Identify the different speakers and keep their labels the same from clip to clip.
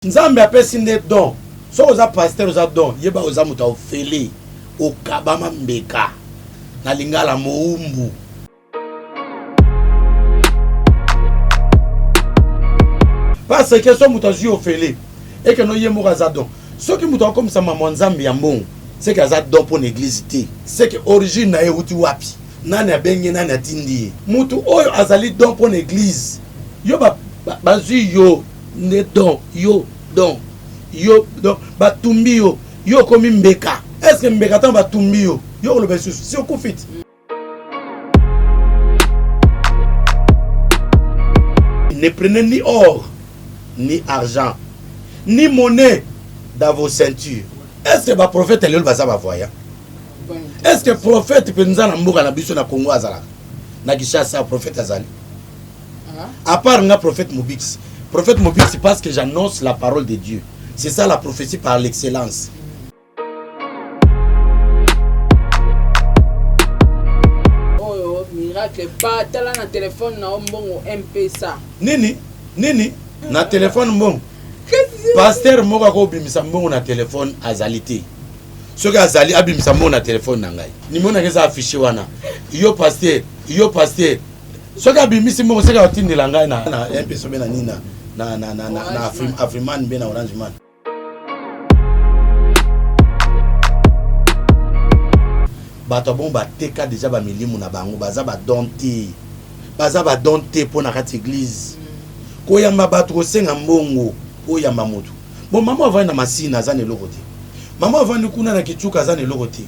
Speaker 1: Nzambe apesi nde don. So oza pasteur oza don, yeba oza muta ofele okabama mbeka na lingala moumbu. Parce que so muta zui ofele et que no yemo kaza don. So ki muta comme ça maman Nzambe ya mbongo, c'est que aza don pour l'église té. C'est que origine na ye uti wapi. Nani abenge nani atindi. Mutu oyo azali don pour l'église. Yo ba zui yo ne don yo don batumbi yo komi mbeka. Est-ce que mbeka tan batumbi yo le besu si o kufit. Ne prenez ni or ni argent ni monnaie dans vos ceintures. Est-ce que ba prophète le va ça va voya? Est-ce que prophète peut nous en mboka na biso na Congo azala na Kinshasa prophète azali? À part un prophète Mobix. Prophète Mobix, c'est parce que j'annonce la parole de Dieu. C'est ça la prophétie par l'excellence.
Speaker 2: Oh, miracle, pas tala na téléphone na mbongo MP ça.
Speaker 1: Nini, na téléphone mbongo. Pasteur moka ko bimisa mbongo na téléphone azalité. Ce gars azali abimisa mbongo na téléphone na ngai. Ni mona keza affiché wana. Yo pasteur. Ce gars bimisi mbongo c'est ka otindi la ngai na MP so bena nina. Na Afriman bena Orange Man. Bato bon ba teka déjà ba milimu na bango baza ba donté pour na kati église. Ko yamba bato ko senga mbongo ko yamba moto. Bon maman avant na masina azane lokote. Maman avant kuna na kichuka azane lokote.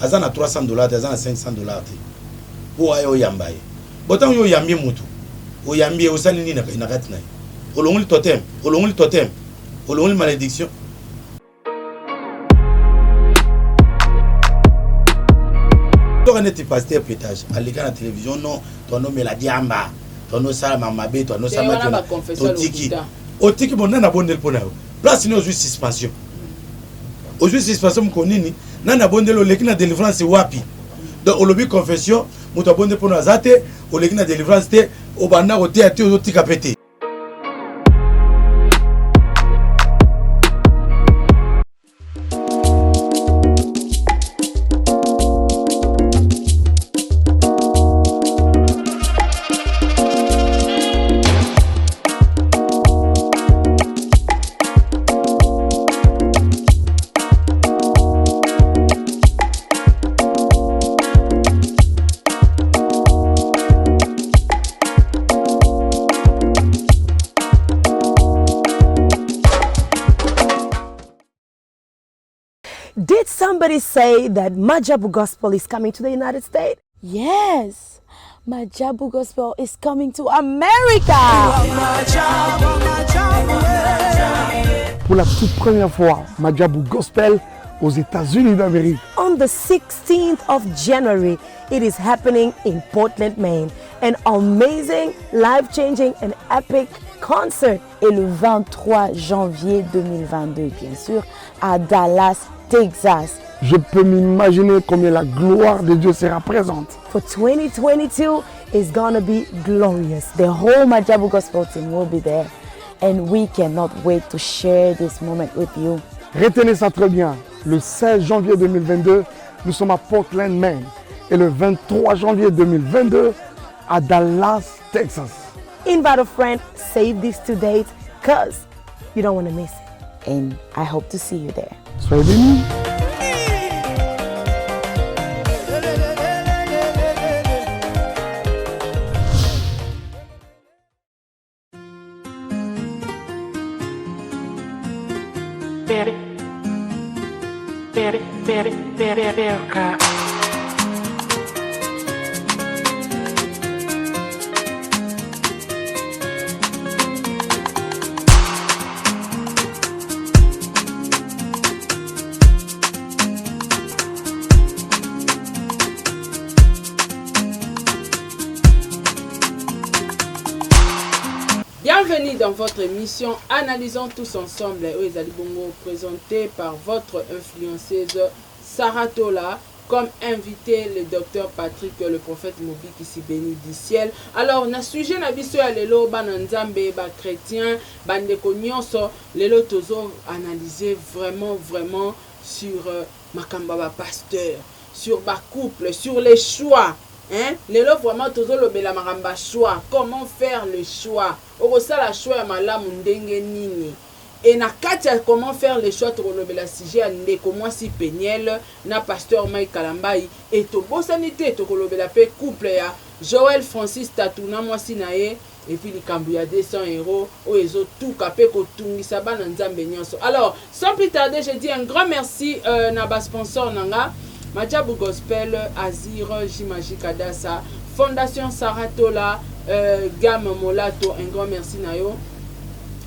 Speaker 1: Azana $300, azana $500 te. Po ayo yamba ye. Botan yo yambi moto. O yambi osali ni na kati na. Olongoli totem, olongoli malédiction. Toi n'es pasteur pétage, à l'écran de la télévision non, ton nom est la diamba, ton nom ça mamabe, ton nom ça ma ton tiki. O tiki bon na bondel pona. Place ni aujourd'hui suspension. Aujourd'hui suspension mo konini, na bondel o lekina délivrance wapi. Donc au lobby confession, mo to bondel pona zate, o lekina délivrance te, o banda o te ati o tika pété.
Speaker 3: Did somebody say that Majabu Gospel is coming to the United States?
Speaker 4: Yes, Majabu Gospel is coming to America.
Speaker 5: Pour la toute première fois, Majabu Gospel aux États-Unis d'Amérique.
Speaker 3: On the 16th of January, it is happening in Portland, Maine. An amazing, life-changing and epic concert.
Speaker 4: Et le 23 janvier 2022, bien sûr, à Dallas, Texas.
Speaker 5: Je peux m'imaginer combien la gloire de Dieu sera présente.
Speaker 3: For 2022, it's gonna be glorious.
Speaker 4: The whole Majabu Gospel team will be there. And we cannot wait to share this moment with you.
Speaker 5: Retenez ça très bien. Le 16 janvier 2022, nous sommes à Portland, Maine. Et le 23 janvier 2022, à Dallas, Texas.
Speaker 3: Invite a friend, save these two dates, cause you don't want to miss it.
Speaker 4: And I hope to see you there.
Speaker 5: Soyez bénis.
Speaker 2: Bienvenue dans votre émission Analysons tous ensemble. Ezali Bongo présenté par votre influenceuse Sarah Tola. comme invité le docteur Patrick, le prophète Mobi qui s'y bénit du ciel. Alors, na sujet na biso ya lelo bananzambe ba chrétien bandeko nyonso lelo tozo analyser vraiment sur makamba ba pasteur, sur ba couple, sur les choix. Hein? Lelo vraiment tozo lobela makamba choix, comment faire le choix. Okosa la choix ya malamu ndenge nini. Et na katia comment faire les choix pour le sujet ndeko mwasi Peniel na pasteur Mike Kalambai et to bosanité to kolobela pe couple ya Joël Francis Tatuna mwasi nae et puis likambu ya 200 € o ezo tout kapé ko tungisa bana nzambe nyonso. Alors sans plus tarder, je dis un grand merci na ba sponsor nanga Majabu Gospel, Azir, Jimagique Adassa, Fondation Saratola, Gamme Molato, un grand merci nayo.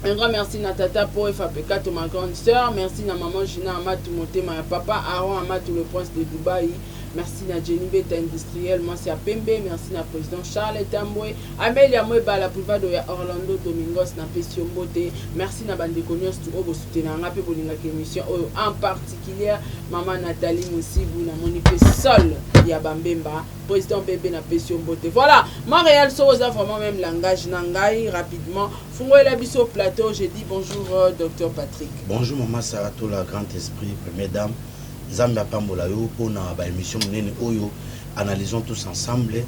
Speaker 2: Un grand merci à Tata pour FAPK, ma grande soeur. Merci à maman Gina Amatou Motema, à papa Aaron Amatou, le prince de Dubaï. Merci à Jenny Beta Industriel, merci à Pembe, merci à président Charles Tamboué, Amélia Mweba, la privade de Orlando Domingos, na Pession Bote. Merci à Bande Cognos, tout au soutenir un peu pour l'émission, en particulier maman Nathalie Moussibou, na Monique Sol, Yabambemba, président Bébé na Pession Bote. Voilà, Montréal, Soza, vraiment même langage Nangai, rapidement. Fungwe la biso plateau, j'ai dit bonjour, docteur Patrick.
Speaker 1: Bonjour, maman Sarato, la grande esprit, première dame. Zambia Pambola yo pour na ba émission nene oyo analysons tous ensemble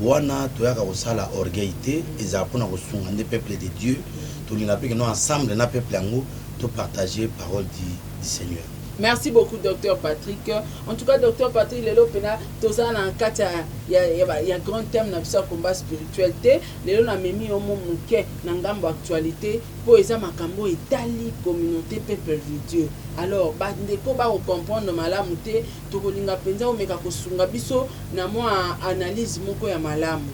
Speaker 1: wana toyaka kosala orgueillité eza pona kosunga nde peuple de Dieu tolinga pe que nous ensemble na peuple yango to partager parole du Seigneur.
Speaker 2: Merci beaucoup, docteur Patrick. En tout cas, docteur Patrick, les lopena, tous en quatre, il y a un grand thème dans le combat spiritualité. Les lots n'amènent au moment où n'angambo actualité pour les amakambo et tali communauté peuple de Dieu. Alors, bah ndeko ba comprendre malamu te, to kolinga penza o meka kosunga biso na mo analyse moko ya malamu.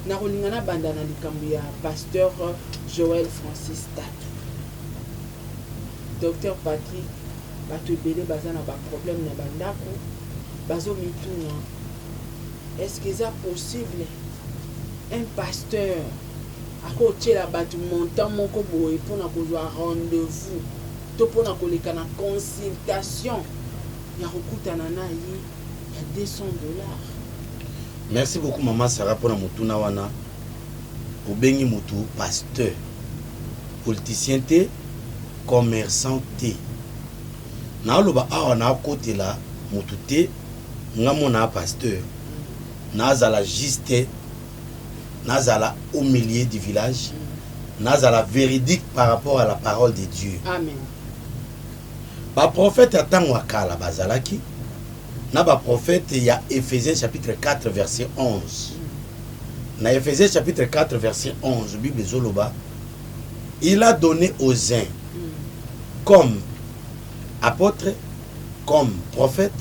Speaker 2: Na kolinga na banda na likambo ya pasteur Joël Francis Tatu. Docteur Patrick, bato ebele baza na ba problème na bandako bazo mituna. Est-ce que c'est possible un pasteur akotiela bato montant moko boye pona kozwa rendez-vous to pona koleka na consultation ya kokutana na ye ya $200?
Speaker 1: Merci beaucoup maman Sarah pour la mutuna wana obengi mutu pasteur politicien te commerçant te na loba awa na côté là mututé ngamona pasteur nazala juste nazala au milieu du village nazala véridique par rapport à la parole de Dieu.
Speaker 2: Amen.
Speaker 1: Ba prophète atango akala bazalaki na ba prophète ya Éphésiens chapitre 4 verset 11. Na Éphésiens chapitre 4 verset 11 Bible zoloba il a donné aux uns comme apôtre, comme prophète,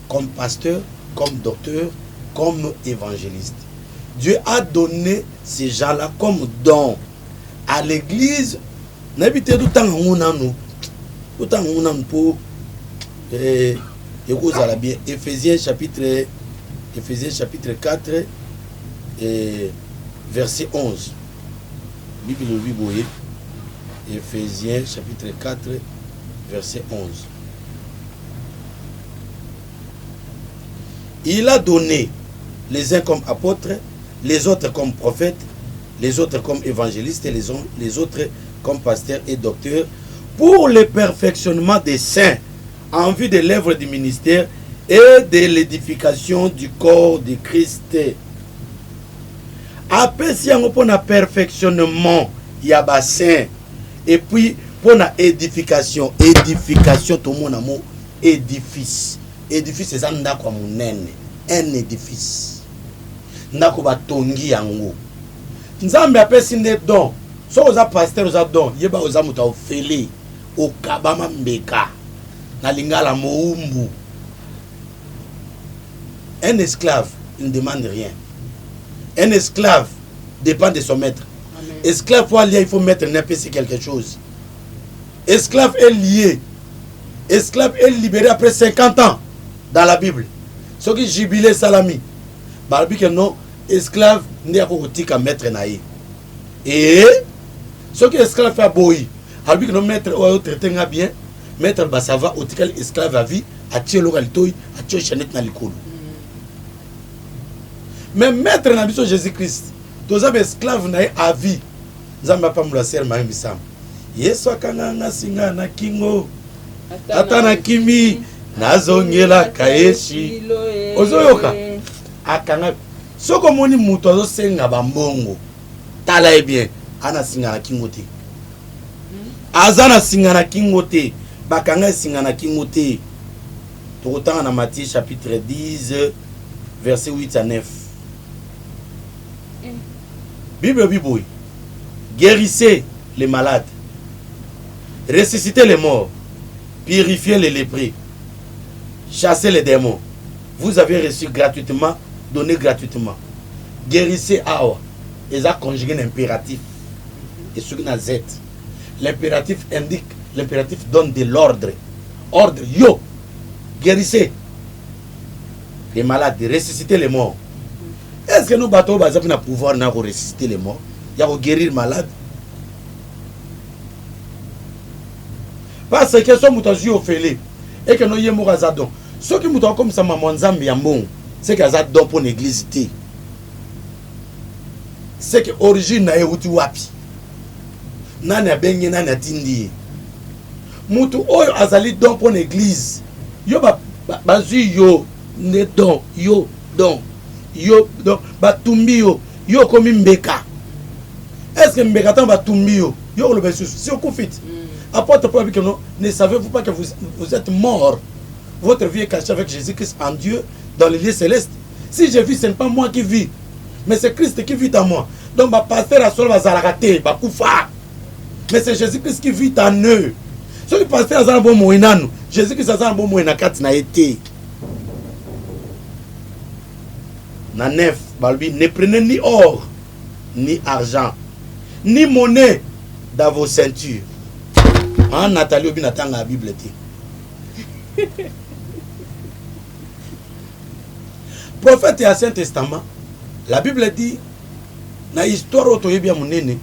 Speaker 1: comme pasteur, comme docteur, comme évangéliste. Dieu a donné ces gens-là comme don à l'église. N'habitez tout le temps pour bien. Éphésiens chapitre 4 verset 11. Bible Bible. Éphésiens chapitre 4 verset 11. Il a donné les uns comme apôtres, les autres comme prophètes, les autres comme évangélistes et les autres comme pasteurs et docteurs pour le perfectionnement des saints en vue de l'œuvre du ministère et de l'édification du corps de Christ. Après si on a perfectionnement, il y a bassin et puis pour la édification tout le monde a mot édifice. Édifice c'est un édifice. Ndako batongi yango. Nzambe apesi nde don. So oza pasteur oza don, yeba oza muta ofele okabama mbeka na lingala moumbu. Un esclave ne demande rien. Un esclave dépend de son maître. Amen. Esclave pour aller, il faut mettre n'importe quelque chose. Esclave est lié. Esclave est libéré après 50 ans dans la Bible. Ce qui jubilé salami. Barbie que non, esclave n'est pas à maître naïe. Et ce qui esclave fait boy. Barbie que non maître ou traité bien. Maître basava au tical esclave à vie à tirer l'oralité à tirer chanet na likolo. mais maître na biso Jésus-Christ toza ba esclave na ye à vie nzamba pa mula ser maye misam Yesu akanga singa na kingo ata na kimi nazongela kaeshi ozoyoka akanga soko moni mutu azosenga bambongo tala e bien ana singa na kingo te azana singa na kingo te bakanga singa na kingo te tokotanga na Matthieu chapitre 10 verset 8 à 9 Bible biboui guérissez les malades ressuscitez les morts purifiez les lépreux chassez les démons vous avez reçu gratuitement donné gratuitement guérissez awa et ça conjugué l'impératif et ce qui n'a z l'impératif indique l'impératif donne de l'ordre ordre yo guérissez les malades ressuscitez les morts. Est-ce que nous bateaux basés na pouvoir na ressusciter les morts ya ko guérir malade parce que so muto zio fele et que no yemo razadon ce qui muto comme ça maman nzambe ya mbongo c'est que azad don pour l'église té c'est que origine na euti wapi nani abenye nani atindi mutu oyo azali don pour l'église yo bazui yo ne don yo don yo don batumbi yo komi mbeka est-ce que mbeka tan batumbi yo le besu si on fit apporte preuve que non ne savez-vous pas que vous êtes mort votre vie est cachée avec Jésus-Christ en Dieu dans les lieux célestes si je vis ce n'est pas moi qui vis mais c'est Christ qui vit en moi donc ma pasteur a solo bazalakate bakufa mais c'est Jésus-Christ qui vit en eux ceux qui pasteur azana bon moinanu Jésus-Christ azana bon moina kati na été na neuf balbi ne prenez ni or ni argent ni monnaie dans vos ceintures en Nathalie obi natanga la Bible té prophète et Ancien Testament la Bible dit na histoire otoyebi ya munene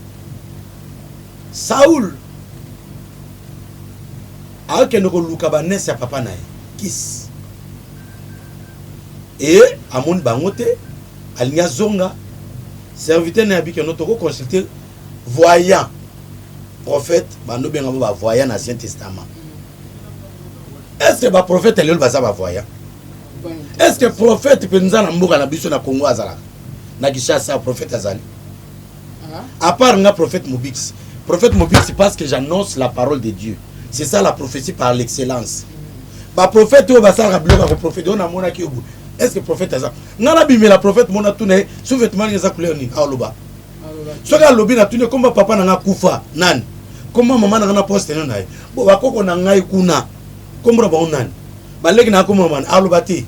Speaker 1: Saoul akende ko luka ba nese ya papa na ye Kis et amon bangote alinya zonga serviteur na biki no toko consulter voyant prophète bando benga ba voyant na Ancien Testament est-ce que ba prophète lelo ba ba voyant est-ce que prophète penza na mboka na biso na Congo azala na Kishasa prophète azali à part nga prophète Mobix parce que j'annonce la parole de Dieu c'est ça la prophétie par l'excellence ba prophète o ba sala bloka ko prophète on a mona ki obu est-ce que prophète azali ngana bimé la prophète mona tune sous-vêtement ngeza couleur ni aloba soka lobi na tune komba papa na nga kufa nani komba mama na nga poste na naye bo bakoko na ngai kuna kombra ba onani baleki na komba mama aloba ti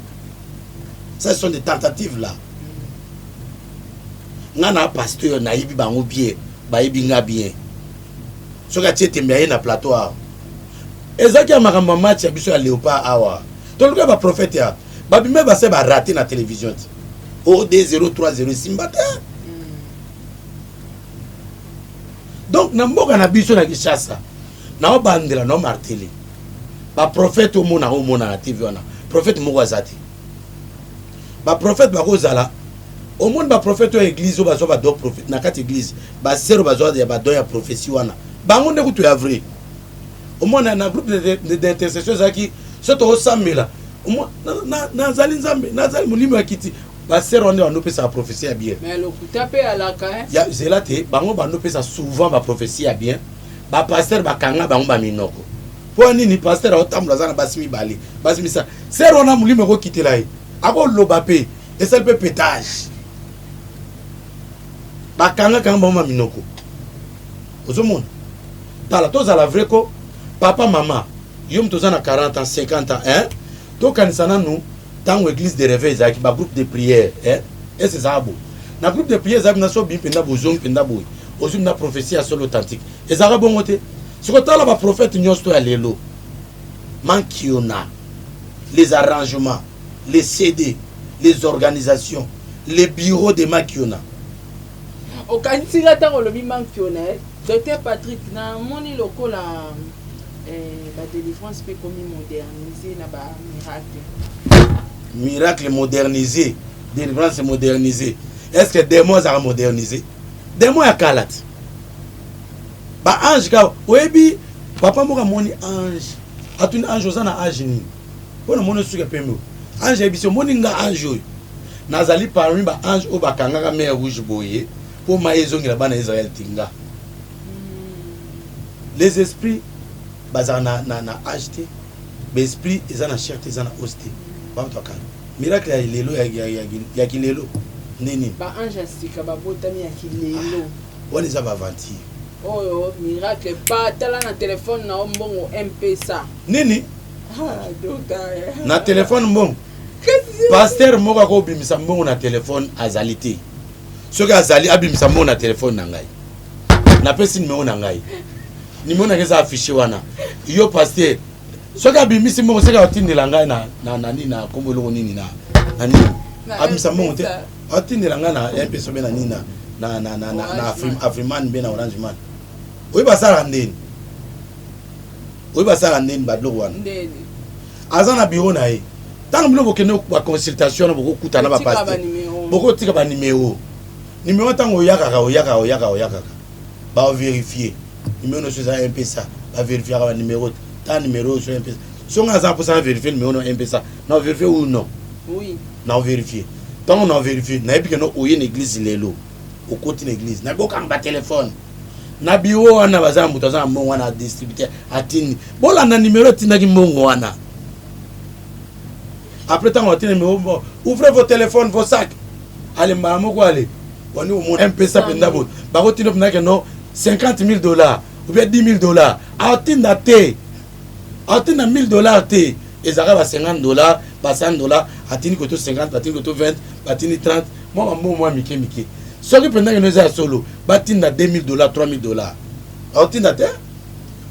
Speaker 1: ça sont des tentatives là ngana pasteur na yibi bango bien ba yibi nga bien soka tiete mbiaye na plateau a ezaki ya makambo match ya biso ya Léopard awa toluka ba prophète ya ba bimé ba se ba raté na télévision o 2030 simbata donc na mboka na biso na Kishasa na obandela na martelé ba prophète o mona na TV wana prophète moko azati ba prophète ba kozala au monde ba prophète o église o bazo ba do prophète na kati église ba sero bazo ya ba do ya prophétie wana bango nde kutu ya vrai au monde na groupe d'intercession zaki soto o samela nazali nzambe nazali mulimo ya kiti ba sero nde wano pesa prophétie ya bien
Speaker 2: mais le kuta pe alaka
Speaker 1: ya zelate bango bano pesa souvent ba prophétie ya bien ba pasteur ba kanga bango ba minoko po nini pasteur o tamula zana basimi bali basimi sa sero na mulimo ko kitela yi ako loba pe et ça peut pétage bakanga kanga bango ba minoko ozomona tala toza la vrai ko papa mama yom toza na 40 ans 50 ans hein to kanisana nous tant église de réveil zaki ba groupe de prière hein et c'est ça bo na groupe de prière zaki na so bi penda bozong penda boy ozum na prophétie à sol authentique et ça bon côté ce que tala ba prophète nyosto ya lelo mankiona les arrangements les CD les organisations les bureaux de makiona
Speaker 2: au kanisa tango lobi mankiona docteur Patrick na moni lokola ba délivrance peut comme moderniser na ba miracle
Speaker 1: miracle modernisé délivrance modernisée. Est-ce que des mots sont modernisés? Des mots à Kalat. Bah ange ka oyebi papa moka moni ange. Atuni ange ozana ange ni. Bona moni suka pembe. Ange ebiso moni nga ange oyo. Nazali parmi ba ange o bakanga ka mer rouge boye pour maïzongela bana Israël tinga. Les esprits bazana na acheté. Les esprits ils en cherté ils en hosté. Ba mtoka. Miracle ya lelo ya kilelo. Nini?
Speaker 2: Ba ange asika ba botami ya kilelo.
Speaker 1: On les a aventure.
Speaker 2: Oh miracle pas tala na téléphone na mbongo M-Pesa.
Speaker 1: Nini?
Speaker 2: Ah docteur.
Speaker 1: Na téléphone mbongo. Pasteur moko ko bimisa mbongo na téléphone azalité. Soki azali abimisa mbongo na téléphone na ngai. Na pesi numéro na ngai. Numéro na ngeza affiché wana. Yo pasteur. Soki abimisi mbongo seka otindela ngai na nini na kombolo nini na nini. Abimisa mbongo te. Otindela ngai na M-Pesa be na nini na Afriman be na Orange Man. Oui basala ndeni. Oui basala ndeni badlo wana.
Speaker 2: Ndeni.
Speaker 1: Azana bureau na ye. Tant que vous avez une consultation, vous avez un pasteur. Vous avez un numéro. Numéro tant que vous avez vérifier. Numéro sur un MP ça. Vous vérifier le numéro. Tant numéro sur un MP. Si on a 100% vérifier le numéro un MP ça. Non vérifier ou non?
Speaker 2: Oui.
Speaker 1: Non vérifier. Tant on a vérifié, n'a pas que nous une église l'élo. Au côté de l'église. N'a pas qu'un téléphone. Na bureau on a bazar mutaza mbongo wana distributeur atini. Bola na numéro tinaki mbongo wana. Après tant que vous ouvrez vos téléphones, vos sacs. Allez, maman, quoi allez. On est au moins un peu ça, pendant. Par contre, vous avez $50 000 ou bien $10 000. À te. À $1,000 et ça arrive à $50, à $100, à $50, à $20, à $30. Moi, Mickey. Ce qui pendant que nous sommes solo, $2,000, $3,000. À te.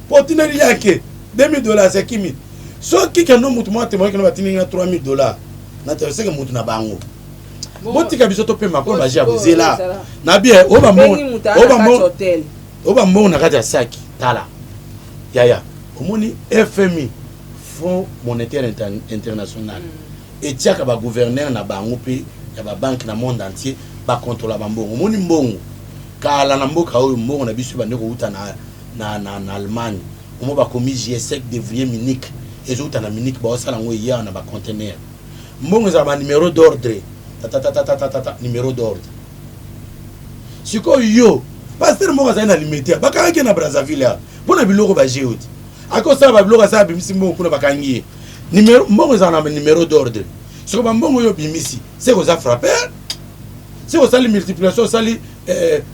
Speaker 1: Pour tenir rien que $2,000, c'est qui? So qui can no mutu mo témoin que no batini na $3,000 na te seka mutu na bango botika bisoto pe makolo baji abuzela na bien oba mo na kati ya saki tala yaya omoni FMI Fonds monétaire international et tiaka ba gouverneur na bango pe ya ba banque na monde entier ba contrôler ba mbongo omoni mbongo kala na mboka oyo mbongo na biso bande ko uta na Allemagne omo ba komi G5 devrier Munich et autres en Munich ba osala ngo ya na ba conteneur mbongo za ba numéro d'ordre numéro d'ordre siko yo pasteur mo za na limité ba kangi na Brazzaville pona biloko ba jeudi akosa ba biloko sa bimisi mbongo kuna ba kangi numéro mbongo za na numéro d'ordre siko ba mbongo yo bimisi c'est ko za frapper c'est ko sali multiplication sali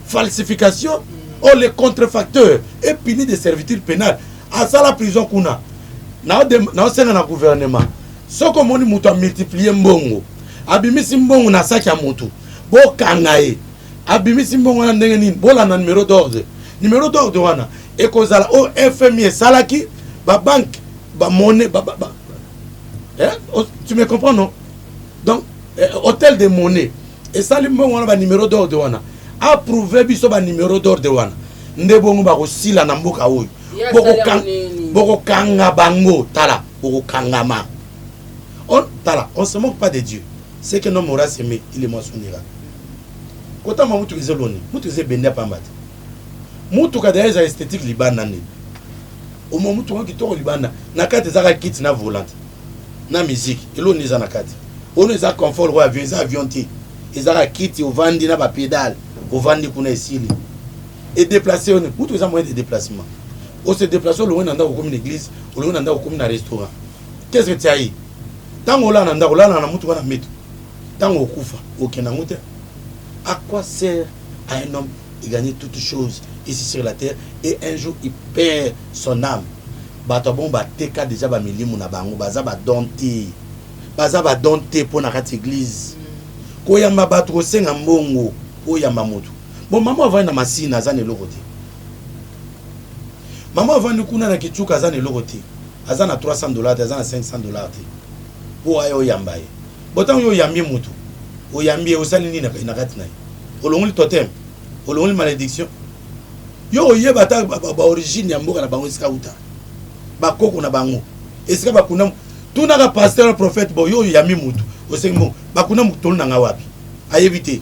Speaker 1: falsification ou les contrefacteurs et puni de servitude pénale à ça la prison kuna na senga na gouvernement soko moni mutu a multiplier mbongo abimisi mbongo na saki ya mutu bo kangaye abimisi mbongo na ndenge nini bola na numéro d'ordre wana ekozala o FMI salaki ba banque ba monnaie tu me comprends non donc hôtel de monnaie et sali mbongo na ba numéro d'ordre wana approuver biso ba numéro d'ordre wana nde bongo ba ko sila na mboka oyo boko kanga bango tala boko kangama on se moque pas de Dieu c'est que l'homme aura s'aimé il est mentionnera quand on mutu izeloni mutu izebenda pambata mutu kadaiza esthétique libana ni au moment mutu wangi to libana na kati zaka kit na volante na musique eloni za na kati on eza confort roi avion ti ezaka kit au vandi na ba pédale au vandi kuna esili et déplacer on mutu za moyen de déplacement. On se déplace au loin dans une église, au loin dans un restaurant. Qu'est-ce que tu as eu? Tant qu'on l'a na mutu wana metu. Tant qu'on kufa, aucun amour. À quoi sert à un homme de gagner toutes choses ici sur la terre et un jour il perd son âme? Batabon ba teka déjà ba milimu na bango baza ba donté pour na kati église. Ko yamba ba to senga mbongo, ko yamba mutu. Bon maman va na masina za ne lokote. Maman va nous kuna na kichuka azana elokoti azana $300 azana $500 po ayo yambaye botan yo yambie mutu o yambie osali nini na kati na olongoli totem olongoli malédiction yo oyeba ta ba origine ya mboka na bango sika uta ba koko na bango esika ba kuna tuna ka pasteur prophète bo yo yambi mutu osengi mbongo bakuna mutolo na nga wapi ayebite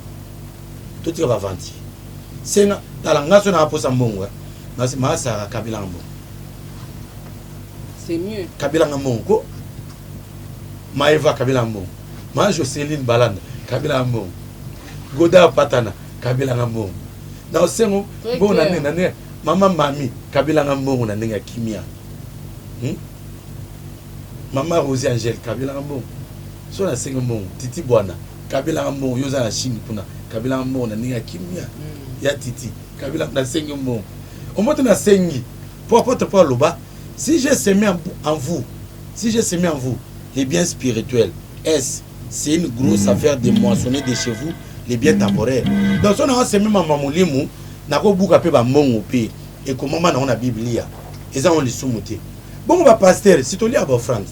Speaker 1: totika bavanti senga tala nga so na posa mbongo nasi masaka kabila mbongo
Speaker 2: c'est mieux
Speaker 1: kabila mbongo maeva kabila mbongo ma Joseline Balanda kabila mbongo Goda Patana kabila mbongo na osengo mbongo na nene mama mami kabila mbongo na ndenge ya kimia Mama Rosie Angèle kabila mbongo so na sengo mbongo titi bwana kabila mbongo yoza na Chine kuna kabila mbongo na ndenge ya kimia ya titi kabila na sengo mbongo omoto na sengi pour apporter pour loba si j'ai semé en vous si j'ai semé en vous les biens spirituels c'est une grosse affaire de moissonner de chez vous les biens temporaires donc on a semé mama mulimu na ko buka pe ba mbongo pe et comment na on a biblia eza on lisumuté bon ba pasteur si to lia ba offrande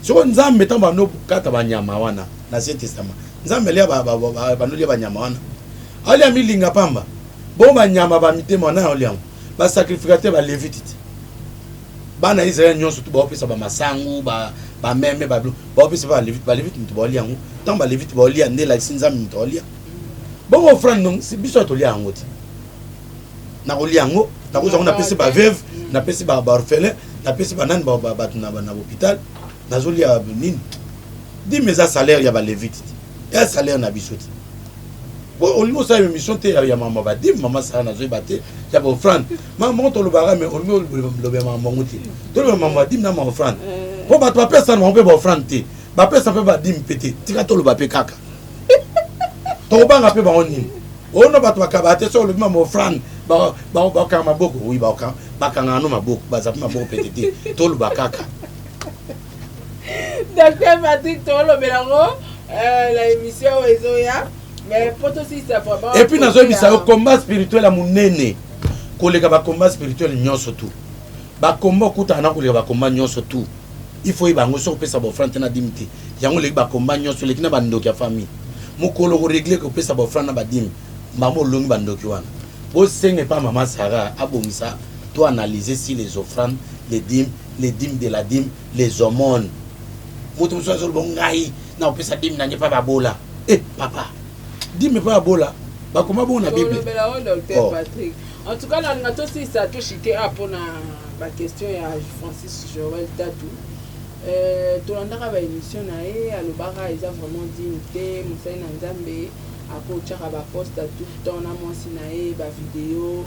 Speaker 1: so nzambe tamba no kata ba nyama wana na Ancien Testament nzambe lia ba no lia ba nyama wana ali amilinga pamba bon ba nyama ba mitema na oli am ba sacrificateur ba lévite bana Israël nyonso to ba opesa ba masangu ba meme ba opesa ba lévite mito ba oli yango tamba lévite ba oli ande la nzambe mito oli bon offrande non si biso to lia yango ti na oli yango na ko na pesi ba veuve na pesi ba orphelin na pesi ba nan ba na hôpital na zoli ya nini di meza salaire ya ba lévite ya salaire na bisoti bon on sa émission te ya mama ba di mama sa na zo baté ya ba offrande maman to lo bara mais on lo be mama ngoti to lo mama di na ma offrande po ba to pesa na on peut ba offrande te ba pesa pe ba di mpete tika to lo ba pe kaka to ba nga pe ba oni ono ba to ba kabate so lo mama offrande ba ka maboko oui ba ka ba ka ngano maboko ba za maboko petete to lo ba kaka
Speaker 2: Docteur Patrick Tolo Belango, la émission Oezoya, mais pour aussi ça vraiment.
Speaker 1: Et puis dans un combat spirituel à mon néné, collègue ba combat spirituel nyonso tout. Ba combat kuta na collègue ba combat nyonso tout. Il faut y bango so pesa ba frante na dimité. Yango le ba combat nyonso le kina ba ndoki ya famille. Mukolo ko régler ko pesa ba frante na ba dim. Mamo longi ba ndoki wana. Bo senge pa mama Sarah abongisa to analyser si les offrandes, les dîmes de la dîme, les aumônes. Moto so so bongai na opesa dîme na nyepa babola. Papa. Dîme pas babola. Ba koma bon na Bible.
Speaker 2: Docteur Patrick. En tout cas dans notre aussi ça touche pour la question ya Francis Joël Tatou. Tolanda ba émission na alobara eza vraiment dignité Moussa Nzambe akocha ba poste tout le temps na mwasi na ba vidéo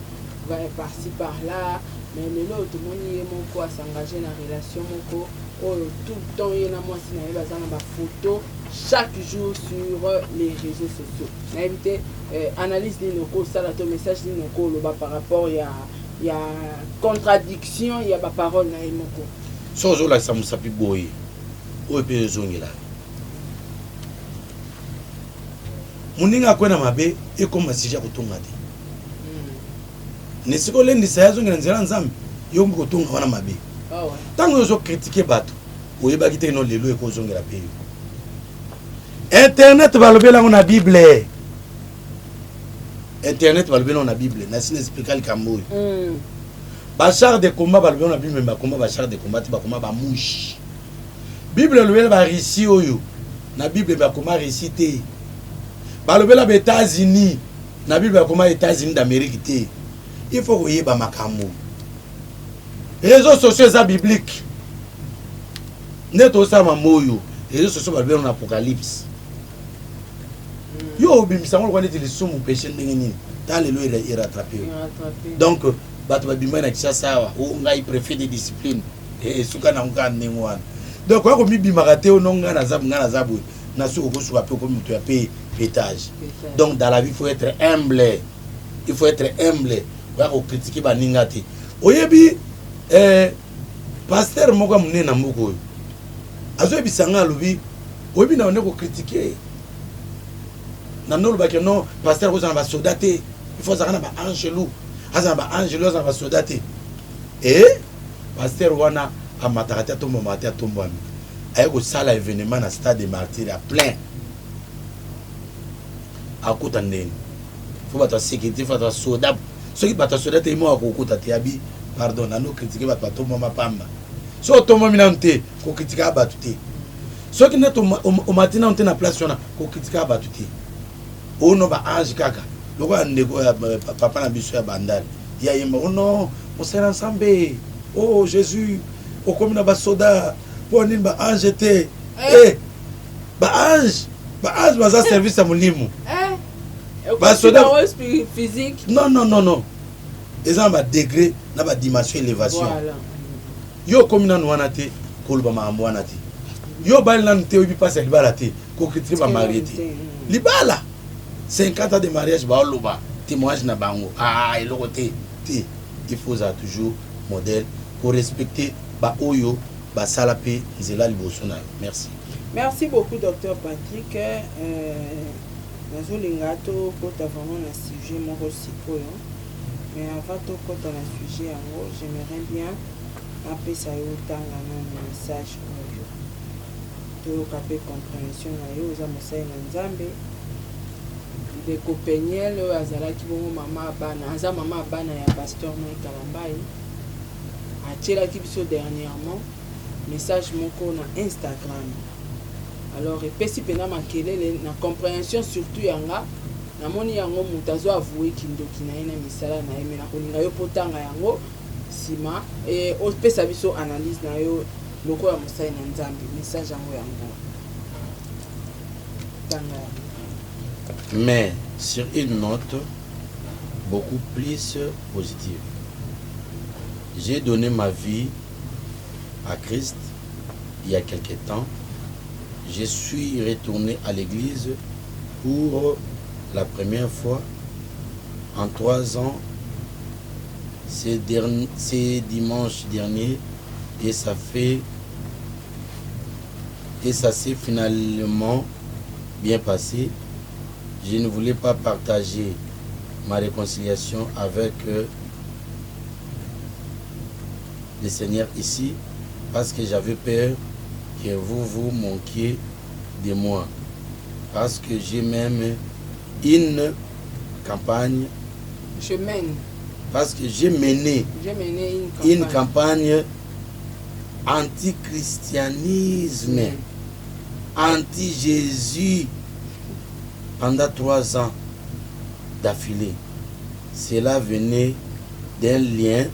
Speaker 2: va par-ci par-là mais tout le monde est moko à s'engager dans relation moko tout le temps il na mwasi na baza na ba photo chaque jour sur les réseaux sociaux na éviter analyse ni noko sala to message ni noko loba par rapport il y a contradiction il y a ba parole na moko
Speaker 1: sozo la samusapi boy o pe zongela muninga kwena mabe e koma sija kutunga de nesiko lendi sa yazo ngena nzela nzambe yo mko kutunga wana mabe tango zo critiquer bato oyeba kite no lelo e ko zongela pe internet balobela na bible internet balobela na bible na sine expliquer kambo bachar de combat balobela na bible ba combat bachar de combat ba combat ba mouche bible lobela ba risi oyo na bible ba combat réciter balobela ba États-Unis na bible ba combat États-Unis d'Amérique te il faut que yeba makambo réseaux sociaux za biblique neto sa mamoyo réseaux sociaux balobela na apocalypse yo bimisa ngolo kwani tili sumu péché ndenge nini tale lo ira rattraper donc bato babimba na kisa sawa o ngai préfet de discipline et suka na ngana nengwana donc ko mibimaka te ononga na zabu na suko ko suka pe ko muto ya pe pétage donc dans la vie il faut être humble wa ko critiquer ba ningati oyebi pasteur moko munena moko azo bisanga lobi oyebi na oneko critiquer nanolo bakeno non pasteur ko ba soldaté il faut zakana ba angelou azana ba angelou azana ba soldaté et pasteur wana amatarata to momata to mbami aye ko sala événement na stade des martyrs à plein akuta ndeni faut ba ta sécurité faut ta soldat ceux qui ba ta soldaté mo akuta te abi pardon nano critiquer ba to mama pamba so to momina nte ko critiquer ba tuté Ceux qui n'est au matin on na place on a ko critica batuti. Oh non ba ange kaka. Loko ndeko papa na biso ya bandal. Ya yemba oh non, on s'est ensemble. Oh Jésus, au comme na ba soda pour nini ba ange était. Eh ba ange baza service à molimo.
Speaker 2: Ba soda physique.
Speaker 1: Non. Ils ont un degré, na dimension élévation.
Speaker 2: Voilà.
Speaker 1: Yo comme na wana te koloba mambo wana te. Yo bal nan te obi passe libala te ko kitri ba marié te. Libala 50 ans de mariage ba loba témoignage na bango. Ah il côté te il faut ça toujours modèle pour respecter ba oyo ba salapé nzela liboso na. Merci.
Speaker 2: Merci beaucoup docteur Patrick. Nazolinga to kota vraiment na sujet moko sikoyo. Mais avant de côté na sujet yango, j'aimerais bien appeler ça tanga na message oyo. To kapé compréhension na yo za mosai na Nzambe. De Copeniel azalaki bongo mama bana, aza mama bana ya pasteur na Kalambai. Atielaki biso dernièrement message moko na Instagram. Alors epesi pena makelele na compréhension surtout yanga namoni yango mutu azo avoué kindoki na ye na misala na ye me nakolinga yo potanga yango nsima opesa biso analyse na yo lokola ya mosali na Nzambe message yango tanga.
Speaker 1: Mais sur une note beaucoup plus positive, j'ai donné ma vie à Christ il y a quelque temps. Je suis retourné à l'église pour la première fois en 3 ans. C'est dimanche dernier et ça s'est finalement bien passé. Je ne voulais pas partager ma réconciliation avec le Seigneur ici parce que j'avais peur que vous manquiez de moi. Parce que j'ai même une campagne. Parce que j'ai mené une campagne anti-christianisme, anti-Jésus pendant 3 ans d'affilée. Cela venait d'un lieu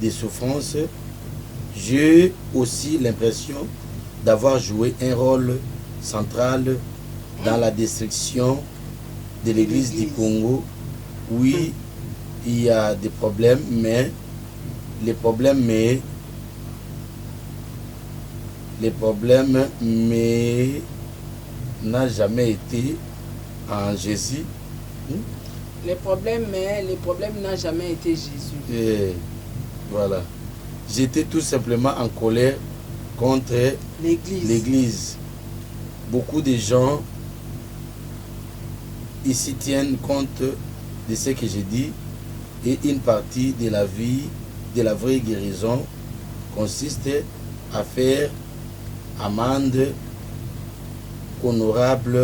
Speaker 1: de souffrance. J'ai aussi l'impression d'avoir joué un rôle central dans la destruction de l'église du Congo. Oui, il y a des problèmes, mais les problèmes n'a jamais été en Jésus.
Speaker 2: Les problèmes n'a jamais été Jésus.
Speaker 1: Et voilà. J'étais tout simplement en colère contre l'église. Beaucoup de gens ici tiennent compte de ce que j'ai dit et une partie de la vie, de la vraie guérison consiste à faire amende honorable.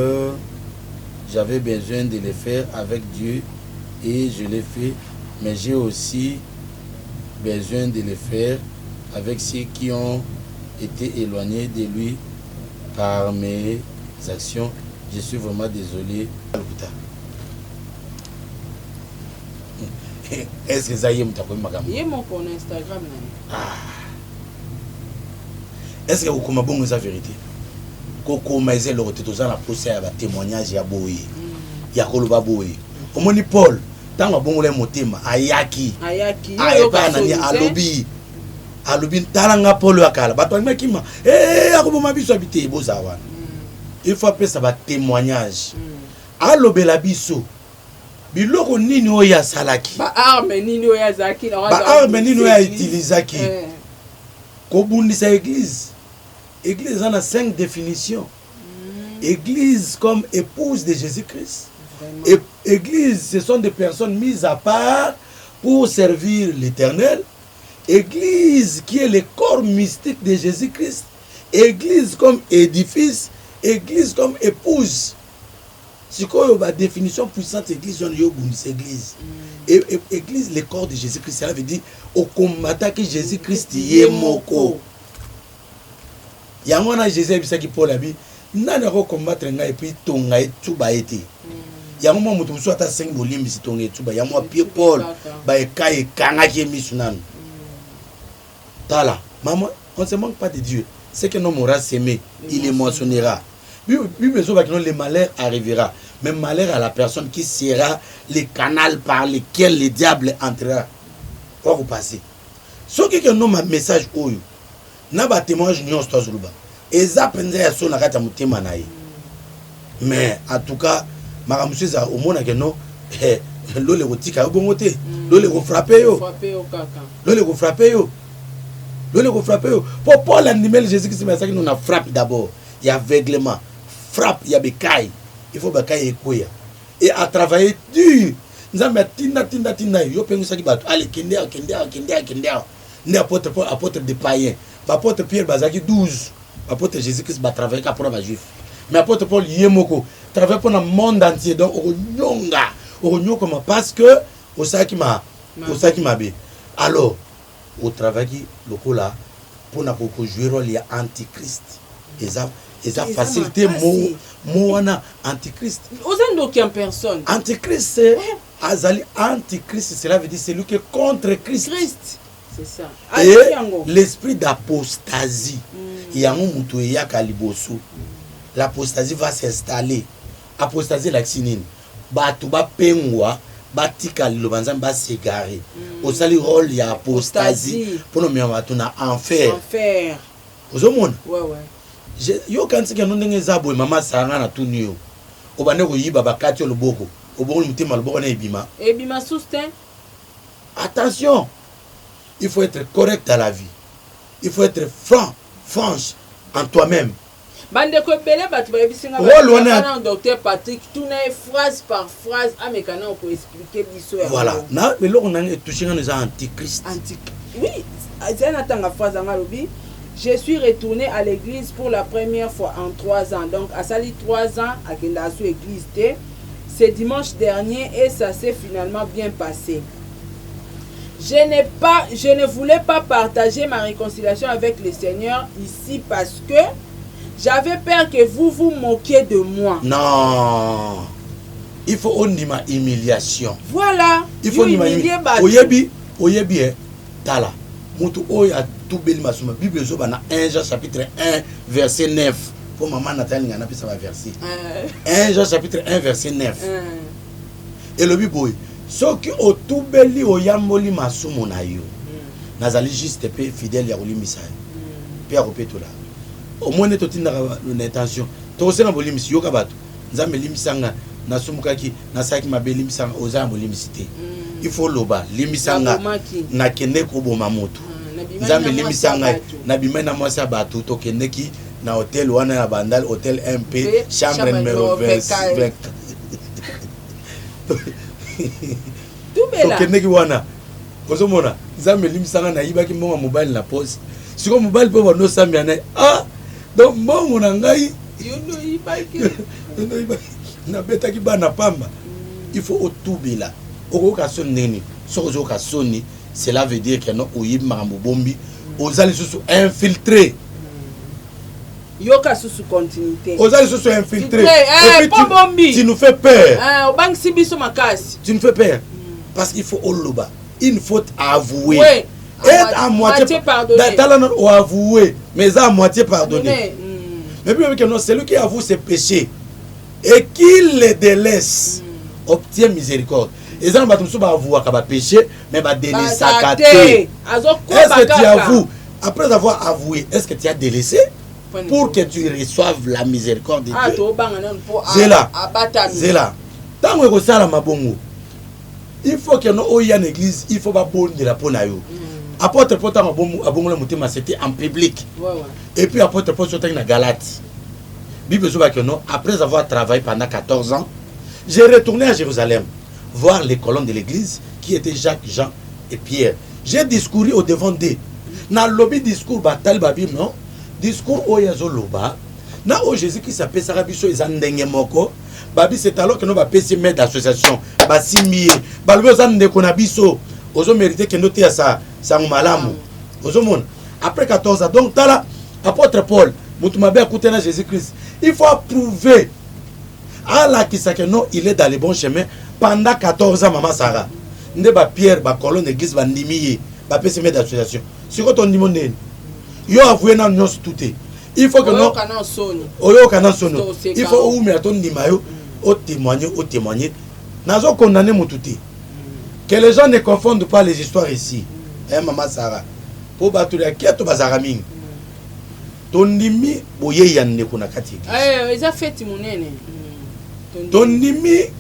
Speaker 1: J'avais besoin de le faire avec Dieu et je l'ai fait, mais j'ai aussi besoin de le faire avec ceux qui ont été éloignés de lui par mes actions. Je suis vraiment désolé. Est-ce que ça y est,
Speaker 2: mon Instagram
Speaker 1: est-ce que vous connaissez la vérité? Koko maïze le retour dans la procès à témoignage ya boye. Ya koloba boye. Omoni Paul, tant bon le motema ayaki. Pas nani alobi. Alobi talanga Paul akala. Bato ngakima. Akoboma biso habité boza wana. Il faut appeler ça ba témoignage. Alobela biso. Biloko nini oya salaki.
Speaker 2: Ba arme nini oya zaki.
Speaker 1: Ba arme nini oya utilizaki. Kobundisa église. Église en a 5 définitions. Église comme épouse de Jésus-Christ. Église, ce sont des personnes mises à part pour servir l'Éternel. Église qui est le corps mystique de Jésus-Christ. Église comme édifice. Église comme épouse. C'est quoi la définition puissante église? Église. Église, le corps de Jésus-Christ. Cela veut dire au combattant que Jésus-Christ y est moko. yango na Jésus bisaki Paul abi nani ko combattre nga et puis tonga etuba été yango mo mutu so ata 5 bolimi si tonga etuba yango Pierre Paul ba ekai kanga ki misu nanu tala maman on se manque pas de Dieu c'est que l'homme aura s'aimé il émotionnera Bible so ba que le malheur arrivera mais malheur à la personne qui sera le canal par lequel le diable entrera pour vous passer ce qui que non ma message oyo na ba témoignage nyonso tozuluba eza penza ya so na kata mutema na ye mais en tout cas makamusu za omona ke no lole kotika bongote lole ko frapper yo lole ko frapper yo lole ko frapper yo pour Paul animel Jésus Christ mais ça qui nous a frappe d'abord il y a aveuglement frappe il y a bécaille il faut bécaille ekoya et à travailler dur nzambe tinda yo pengusa ki bato allez kende ne apôtre de païens apôtre Pierre bazaki 12 apôtre Jésus Christ va travailler pour les juifs mais apôtre Paul yemoko travaille pour le monde entier donc au parce que au ça qui m'a bé alors au travail qui le là pour na jouer rôle il y a antichrist et ça facilité moana antichrist
Speaker 2: aux aucune personne
Speaker 1: antichrist azali antichrist cela veut dire c'est lui qui est contre Christ.
Speaker 2: C'est ça.
Speaker 1: Et l'esprit d'apostasie, il y a un moutou et ya kalibosu. L'apostasie va s'installer. Apostasie la xinine. Batu ba pengwa, batika lo banzam ba s'égarer. Au sali rôle il y a apostasie pour nous mettre batu na enfer.
Speaker 2: Enfer.
Speaker 1: Aux hommes.
Speaker 2: Ouais.
Speaker 1: Yo kanti ke ndenge zabo mama sanga na tunio. Obane ko yiba bakati loboko. Obongo mutima loboko na ebima.
Speaker 2: Ebima sustain.
Speaker 1: Attention. Il faut être correct à la vie. Il faut être franche en toi-même.
Speaker 2: Bande ko belé batu ba bisinga ba docteur Patrick tout na phrase par phrase amekana ko expliquer biso ya.
Speaker 1: Voilà. Na mais là on a touché dans les antichrist.
Speaker 2: Oui, c'est un tanga phrase ngalobi. Je suis retourné à l'église pour la première fois en 3 ans. Donc à sali 3 ans à kenda sou église té. C'est dimanche dernier et ça s'est finalement bien passé. Je ne voulais pas partager ma réconciliation avec le Seigneur ici parce que j'avais peur que vous vous moquiez de moi.
Speaker 1: Non. Il faut on dit ma humiliation.
Speaker 2: Voilà.
Speaker 1: Il faut humilier. Oyebi tala. Mutu oya tout bel masuma. Bible zo bana 1 Jean chapitre 1 verset 9. Pour maman Nathalie ngana pisa va verset. 1 Jean chapitre 1 verset 9. Et le biboy soki otubeli oyamboli masumu na yo nazali juste pe fidèle ya kolimisa pe akopetola omone totindaka l'intention tokosenga bolimisi yoka bato nzambe limisanga nasumukaki nasaki mabe limisanga oza bolimisi te il faut loba limisanga nakende koboma moto nzambe limisanga nabima na mwasi ya bato tokendeki na hôtel wana ya bandal hôtel MP chambre numéro 20 tokendeki wana kozomona nzambe limisanga nayibaki mbongo mobile na poste siko mobile mpe bano sambia na donc mbongo na ngai nabetaki bana pamba il faut otubela okoyoka soni ndenge soki ozoyoka soni cela veut dire que no oyibi makambo bombi oza lisusu infiltré
Speaker 2: yoka sous continuité.
Speaker 1: Oza lisusu infiltré.
Speaker 2: Et puis
Speaker 1: tu nous fais peur.
Speaker 2: Obang sibiso makasi.
Speaker 1: Tu nous fais peur. Parce qu'il faut oloba. Une faute avouée.
Speaker 2: Oui.
Speaker 1: Être à moitié pardonné. Ou avoué, mais à moitié pardonné. Mais puis que non, celui qui avoue ses péchés et qui les délaisse obtient miséricorde. Et ça, on va tous avouer qu'il a péché, mais va délaisser sa carte. Est-ce que tu avoues, après avoir avoué, est-ce que tu as délaissé pour que tu reçoives la miséricorde de Dieu? C'est là. Tant que ça la mabongo. Il faut que nous ayons une église, il faut pas bonne de la ponayo. Apôtre Paul abongo le mutima c'était en public. Et puis apôtre Paul c'était na Galate. Bible dit que non, après avoir travaillé pendant 14 ans, j'ai retourné à Jérusalem voir les colonnes de l'église qui étaient Jacques, Jean et Pierre. J'ai discouru au devant d'eux. Dans le lobby discours batal babi non, discours oyazo loba. Na o Jésus qui s'appelle Sarabiso ezandenge moko. Babi c'est alors que nous va payer mettre d'association, ba 6000, ba le zande konabiso. Ozo mérité que nous tia ça malamu. Ozo mon après 14 ans donc tala apôtre Paul Moutumabe a coûté à Jésus-Christ. Il faut approuver. Allah qui sait que non, il est dans le bon chemin pendant 14 ans, maman Sarah. Nde ba Pierre, ba colonne église, ba ndimiye, ba PCM d'association. Sur quoi ton dimone? Yo avoué nan nyos touté. Il faut que non. Oyo kana sono. Il faut ou me ton ndimayo, au témoigner. Nazo condamné moutouté. Que les gens ne confondent pas les histoires ici. Hein, maman Sarah. Pour battre la quête au bazaraming. Ton ndimi boye yanne kuna kati.
Speaker 2: Ils ont fait monene.
Speaker 1: Ton ndimi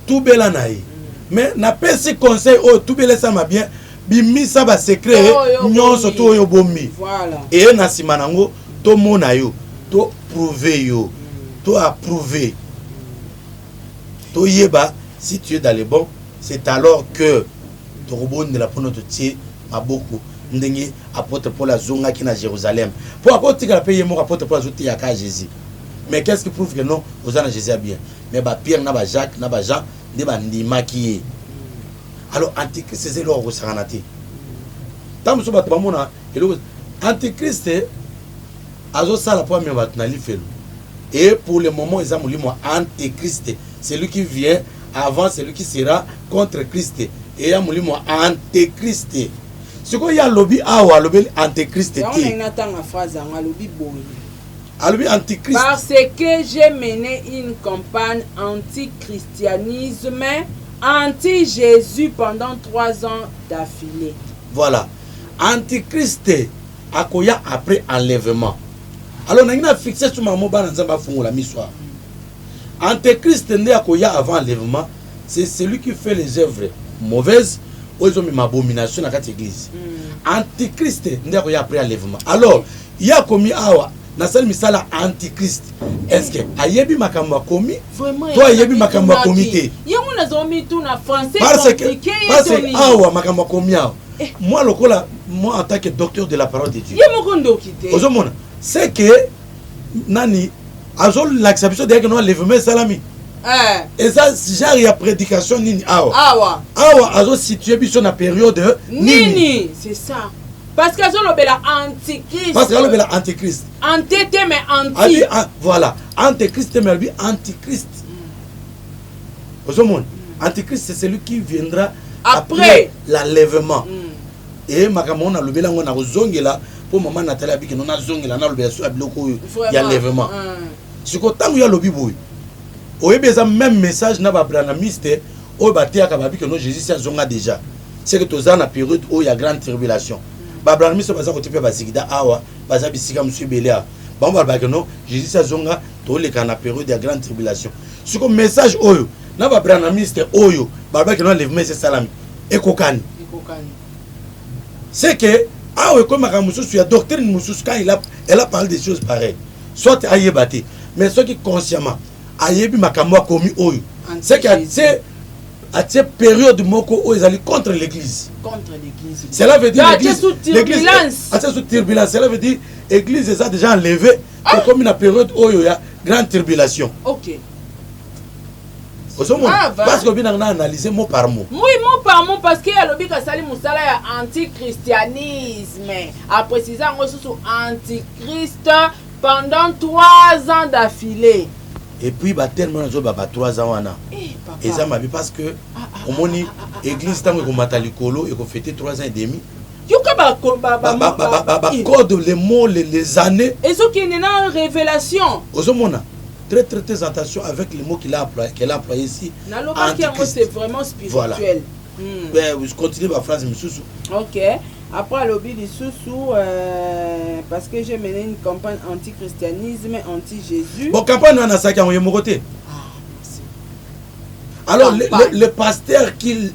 Speaker 1: tout bela naï. Mais n'a pas ce conseil oh tout bela ça m'a bien bimi ça va secret nyon surtout yo bomi.
Speaker 2: Voilà.
Speaker 1: Et na simanango to mona yo to prouver yo to approuver to yeba si tu es dans les bons c'est alors que to robon de la pono to tie maboko ndenge apôtre Paul azonga qui na Jérusalem pour apôtre qui a payé mon apôtre Paul azote ya ka Jésus. Mais qu'est-ce qui prouve que non aux gens Jésus a bien mais ba Pierre na ba Jacques na ba Jean de ba ndima qui alors antichrist c'est leur saranate tant so ba mona antichrist azo sala pour me batna li felo et pour le moment ils ont dit moi antichrist c'est lui qui vient avant celui qui sera contre Christ et il y a moi antichrist ce qu'il y a lobby awa lobby antichrist antichrist
Speaker 2: parce que j'ai mené une campagne anti-christianisme anti-Jésus pendant 3 ans d'affilée.
Speaker 1: Voilà. Antichrist akoya après enlèvement. Alors on a fixé sur ma mobile dans la missoir. Antichrist n'est akoya avant enlèvement, c'est celui qui fait les œuvres mauvaises ou ils ont mis abomination dans cette église. Antichrist n'est akoya après enlèvement. Alors, il y a commis awa nasal misala antichrist. Est-ce que ayebi makamwa komi? Toi ayebi makamwa komité.
Speaker 2: Yango nazomi tout na français
Speaker 1: compliqué. Parce que awa makamwa komi awa. Moi lokola moi en tant que docteur de la parole de Dieu. Ozomona, c'est que nani azol l'acceptation de que non lèvement salami. Et ça genre il y a prédication nini awa. Awa azol situé biso na période
Speaker 2: nini, c'est ça. Parce que c'est l'antichrist.
Speaker 1: Parce que c'est l'antichrist.
Speaker 2: Entêté mais anti.
Speaker 1: Voilà. Antichrist mais lui antichrist. Au monde, antichrist c'est celui qui viendra après l'enlèvement. Et makamon a levé la on a zongela pour maman Nathalie abi que non a zongela na levé sur abiloko il y a l'enlèvement. Ce que tant il y a lobby boy. Au yebeza même message na ba branamiste au batia ka babi que non Jésus c'est zonga déjà. C'est que tous en période où il y a grande tribulation. Babranmi so baza kotipe bazigida awa baza bisika monsieur Belia bamba bakeno Jésus sa zonga to le kana période de grande tribulation ce comme message oyo na babranamiste oyo babakeno lèvement c'est salami ekokani c'est que awa comme makamusu ya doctrine mususu quand elle a parlé des choses pareilles soit ayebate mais ceux qui consciemment ayebi makamwa komi oyo c'est que à cette période moko où ils allaient contre l'église.
Speaker 2: Contre l'église.
Speaker 1: Cela veut dire l'église
Speaker 2: sous turbulence.
Speaker 1: Sous turbulence. Cela veut dire l'église est déjà enlevée comme une période où il y a grande tribulation.
Speaker 2: OK.
Speaker 1: Parce que bien on a analysé mot par mot.
Speaker 2: Oui, mot par mot parce que le but sali musala ya antichristianisme. A préciser sous antichrist pendant 3 ans d'affilée.
Speaker 1: Et puis bah tellement nous avons 3 ans wana. Et ça m'a vu parce que au moni église tant que matalikolo et qu'on fêtait 3 ans et demi.
Speaker 2: Yoka ba
Speaker 1: code les mots les années.
Speaker 2: Et ce qui est une révélation.
Speaker 1: Ozomona très attention avec les mots qu'il a employé ici.
Speaker 2: C'est vraiment spirituel.
Speaker 1: Voilà. Je continue ma phrase Misusu.
Speaker 2: OK. Après lobby du sous parce que j'ai mené une campagne anti-christianisme, anti-Jésus.
Speaker 1: Bon campagne on a ça qui a mon côté. Alors le pasteur qui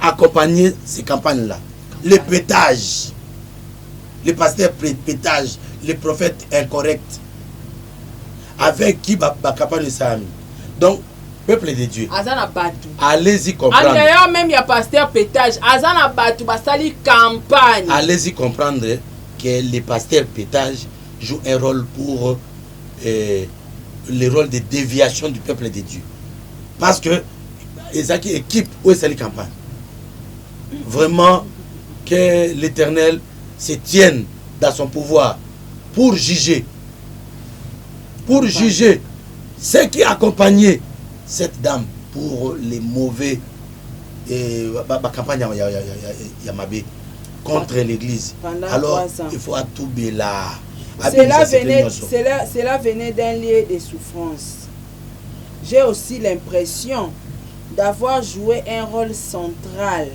Speaker 1: accompagnait ces campagnes là, les pétages, les pasteurs pétages, les prophètes incorrects avec qui va campagne ça. Donc peuple de Dieu. Allez-y comprendre.
Speaker 2: D'ailleurs même il y a pasteur pétage. Azana batu basali campagne.
Speaker 1: Allez-y comprendre que les pasteurs pétage jouent un rôle pour le rôle de déviation du peuple de Dieu. Parce que ils ont une équipe où c'est les campagnes. Vraiment que l'Éternel se tienne dans son pouvoir pour juger pour juger ceux qui accompagnaient cette dame pour les mauvais campagne ya mabe contre l'église. Alors il faut tout là.
Speaker 2: Cela venait d'un lieu de souffrance. J'ai aussi l'impression d'avoir joué un rôle central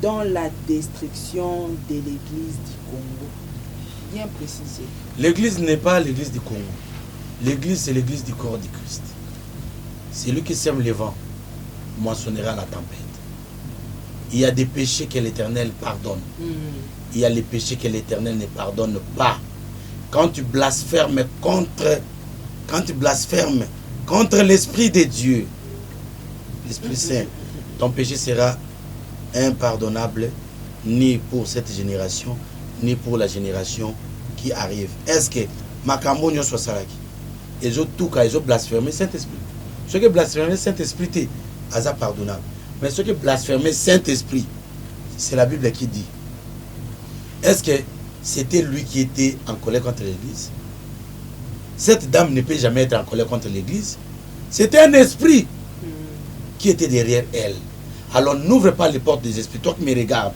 Speaker 2: dans la destruction de l'église du Congo. Bien précisé.
Speaker 1: L'église n'est pas l'église du Congo. L'église, c'est l'église du corps du Christ. C'est lui qui sème le vent, moissonnera la tempête. Il y a des péchés que l'Éternel pardonne. Il y a les péchés que l'Éternel ne pardonne pas. Quand tu blasphèmes contre l'Esprit de Dieu, l'Esprit Saint, ton péché sera impardonnable ni pour cette génération, ni pour la génération qui arrive. Est-ce que Makambo Nyonso Salaki, ils ont tout cas, ils ont blasphémé Saint-Esprit. Ceux qui blasphément Saint-Esprit, c'est pardonnable. Mais ceux qui blasphément Saint-Esprit, c'est la Bible qui dit. Est-ce que c'était lui qui était en colère contre l'Église? Cette dame ne peut jamais être en colère contre l'Église. C'était un esprit qui était derrière elle. Alors n'ouvre pas les portes des esprits. Toi qui me regardes,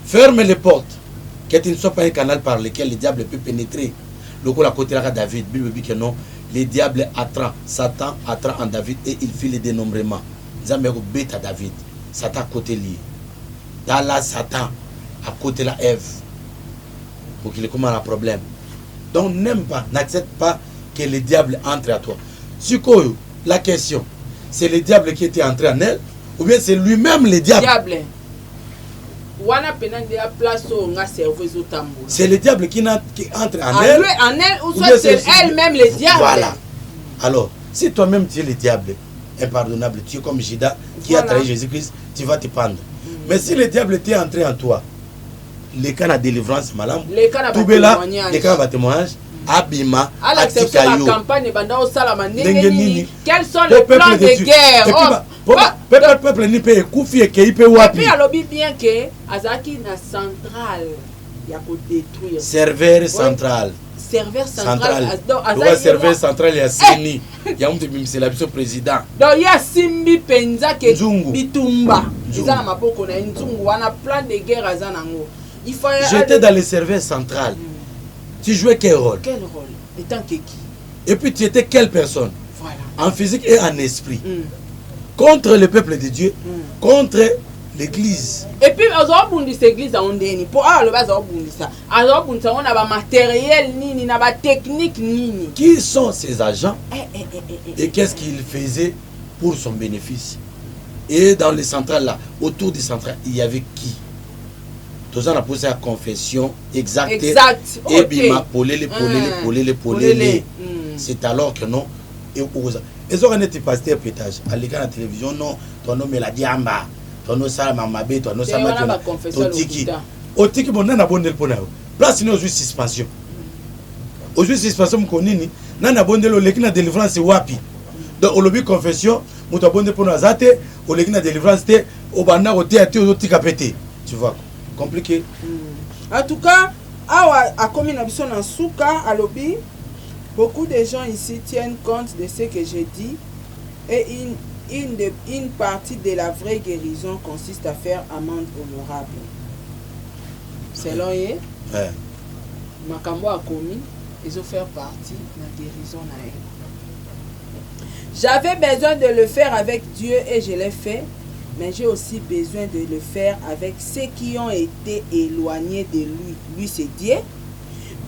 Speaker 1: ferme les portes. Que tu ne sois pas un canal par lequel le diable peut pénétrer. Le coup, la côté là, David, Bible dit que non. Le diable attrape, Satan attrape en David et il fait le dénombrement. Zambéro bête à David. Satan à côté lié. Dans là, Satan à côté la Ève. Pour qu'il ait comment un problème. Donc n'aime pas, n'accepte pas que le diable entre à toi. Sukoyo, la question, c'est le diable qui était entré en elle ou bien c'est lui-même le diable? C'est le diable qui entre en elle.
Speaker 2: Ou soit c'est elle-même le diable.
Speaker 1: Voilà. Alors, si toi-même tu es le diable impardonnable, tu es comme Judas qui a trahi Jésus-Christ, tu vas te pendre. Mais si le diable t'est entré en toi, les cas de délivrance, madame, tout là, les cas de témoignage, Abima,
Speaker 2: Atikayo. Quels sont les plans de guerre?
Speaker 1: Peuple ni peut koufi et qu'il peut wapi.
Speaker 2: Et puis alors bien que Azaki na centrale, il y a pour détruire.
Speaker 1: Serveur central.
Speaker 2: Serveur central.
Speaker 1: Donc serveur central il y a Seni, il y a un petit c'est la président.
Speaker 2: Donc il y a Simbi Penza ke Bitumba. Ils ont ma poko na Nzungu, on a plan de guerre azanango. Il faut.
Speaker 1: J'étais dans le serveur central. Tu jouais quel rôle?
Speaker 2: Quel rôle? Étant que qui?
Speaker 1: Et puis tu étais quelle personne?
Speaker 2: Voilà.
Speaker 1: En physique et en esprit. Contre le peuple de Dieu, contre l'église.
Speaker 2: Et puis, on a une église à Ondeni. Pour le bas, on a un matériel, on a une technique.
Speaker 1: Qui sont ces agents? Et qu'est-ce qu'ils faisaient pour son bénéfice? Et dans les centrales là, autour des centrales, il y avait qui? Tous on a posé la confession exacte.
Speaker 2: Exact.
Speaker 1: Et bima, polele. C'est alors que non. Et ils ont un pasteur pétage. À l'écran de la télévision, non, ton nom est la diamba. Ton nom ça ma mabé, ton nom ça ma tiki. Au tiki bon nana bonne pour nous. Place nous juste suspension. Au juste suspension me connais nana bonne le l'écran de délivrance wapi. Donc au lobby confession, muto bonne pour nous azate, au l'écran de délivrance té au banda au théâtre au tika pété. Tu vois. Compliqué.
Speaker 2: En tout cas, à Kominabiso dans Souka, à lobby, beaucoup de gens ici tiennent compte de ce que j'ai dit et une partie de la vraie guérison consiste à faire amende honorable. Selon eux, Makambo a commis, ils ont fait partie de la guérison. J'avais besoin de le faire avec Dieu et je l'ai fait. Mais j'ai aussi besoin de le faire avec ceux qui ont été éloignés de lui. Lui, c'est Dieu.